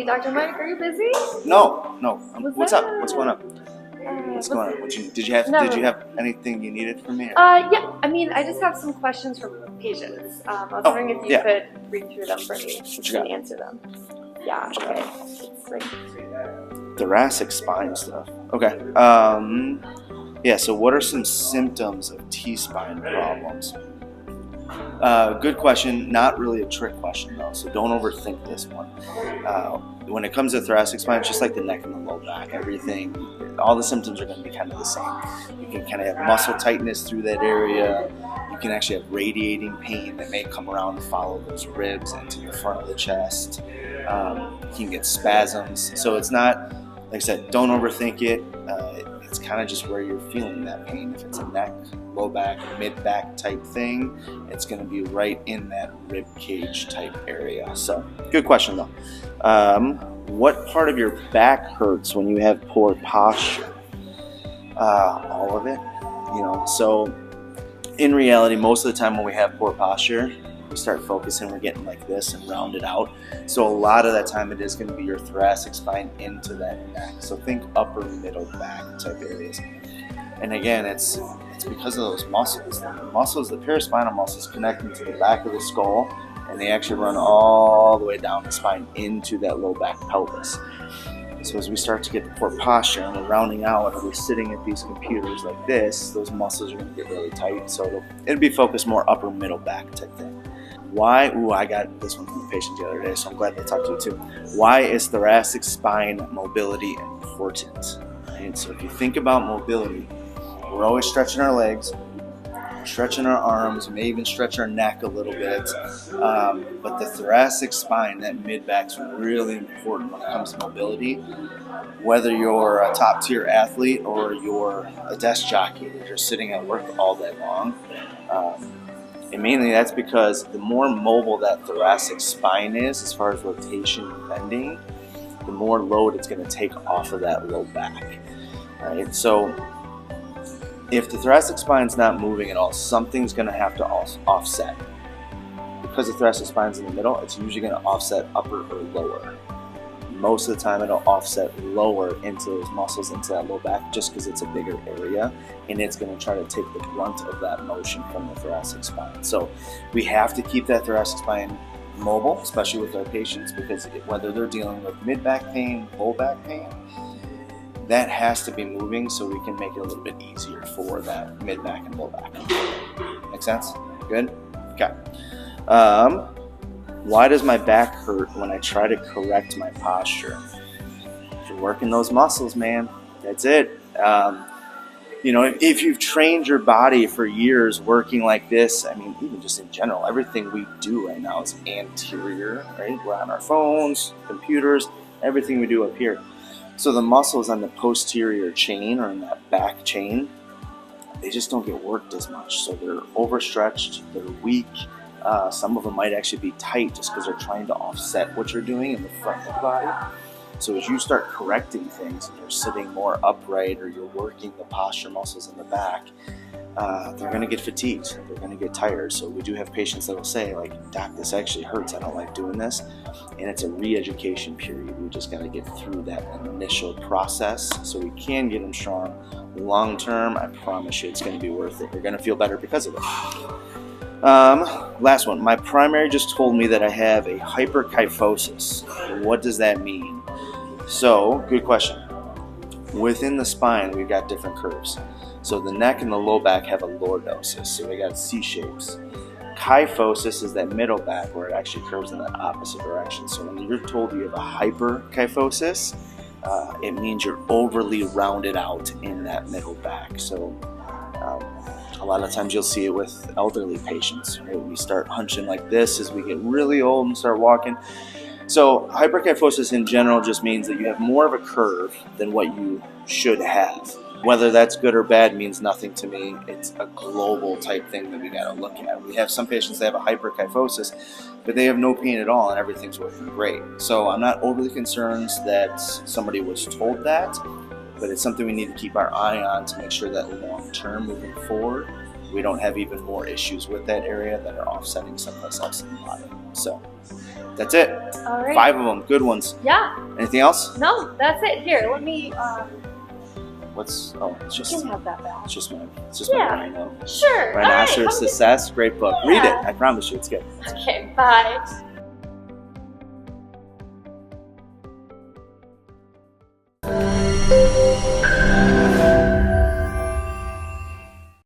Hey, Dr. Mike, are you busy? No. What's up? that? What's going on? What's going on? Did you have anything you needed from me? Yeah. I mean, I just have some questions from patients. I was wondering if you could read through them for me and answer them. Yeah. Okay. It's like thoracic spine stuff. Okay. Yeah. So, what are some symptoms of T-spine problems? Good question. Not really a trick question though, so don't overthink this one. When it comes to thoracic spine, it's just like the neck and the low back. Everything, all the symptoms are going to be kind of the same. You can kind of have muscle tightness through that area. You can actually have radiating pain that may come around and follow those ribs into the front of the chest. You can get spasms. So it's not, like I said, don't overthink it. It's kind of just where you're feeling that pain. If it's a neck, low back, mid back type thing, it's going to be right in that rib cage type area. So good question though. What part of your back hurts when you have poor posture? All of it, so in reality, most of the time when we have poor posture, we start focusing, we're getting like this and round it out. So a lot of that time it is going to be your thoracic spine into that neck. So think upper middle back type areas. And again, it's because of those muscles. The paraspinal muscles connecting to the back of the skull, and they actually run all the way down the spine into that low back pelvis. So as we start to get the poor posture and we're rounding out and we're sitting at these computers like this, those muscles are going to get really tight. So it'll be focused more upper middle back type thing. Why? I got this one from a patient the other day, so I'm glad to talk to you too. Why is thoracic spine mobility important? Right? So if you think about mobility, we're always stretching our legs, stretching our arms, we may even stretch our neck a little bit. But the thoracic spine, that mid-back, is really important when it comes to mobility. Whether you're a top-tier athlete or you're a desk jockey that you're sitting at work all day long. And mainly that's because the more mobile that thoracic spine is, as far as rotation and bending, the more load it's going to take off of that low back. Right? So if the thoracic spine's not moving at all, something's going to have to offset. Because the thoracic spine's in the middle, it's usually going to offset upper or lower. Most of the time it'll offset lower into those muscles, into that low back, just because it's a bigger area, and it's going to try to take the brunt of that motion from the thoracic spine. So we have to keep that thoracic spine mobile, especially with our patients, because whether they're dealing with mid-back pain, low back pain, that has to be moving so we can make it a little bit easier for that mid-back and low back. Make sense? Good? Okay. Why does my back hurt when I try to correct my posture? If you're working those muscles, man, that's it. If you've trained your body for years working like this, I mean, even just in general, everything we do right now is anterior, right? We're on our phones, computers, everything we do up here. So the muscles on the posterior chain or in that back chain, they just don't get worked as much. So they're overstretched, they're weak. Some of them might actually be tight just because they're trying to offset what you're doing in the front of the body. So as you start correcting things and you're sitting more upright or you're working the posture muscles in the back, they're going to get fatigued. They're going to get tired. So we do have patients that will say, like, Doc, this actually hurts. I don't like doing this. And it's a re-education period. We just got to get through that initial process so we can get them strong. Long term, I promise you it's going to be worth it. You're going to feel better because of it. Last one. My primary just told me that I have a hyperkyphosis. What does that mean? So, good question. Within the spine, we've got different curves. So the neck and the low back have a lordosis. So we got C shapes. Kyphosis is that middle back where it actually curves in that opposite direction. So when you're told you have a hyperkyphosis, it means you're overly rounded out in that middle back. So a lot of times you'll see it with elderly patients. Right? We start hunching like this as we get really old and start walking. So hyperkyphosis in general just means that you have more of a curve than what you should have. Whether that's good or bad means nothing to me. It's a global type thing that we got to look at. We have some patients that have a hyperkyphosis, but they have no pain at all and everything's working great. So I'm not overly concerned that somebody was told that, but it's something we need to keep our eye on to make sure that long term moving forward, we don't have even more issues with that area that are offsetting someplace else in the body. So that's it. All right. 5 of them, good ones. Yeah. Anything else? No, that's it. Here, let me. What's it's You just can have that back. it's just my Yeah. rhino. Sure. Rhinoceros Success, great book. Yeah. Read it. I promise you, it's good. Okay. Bye.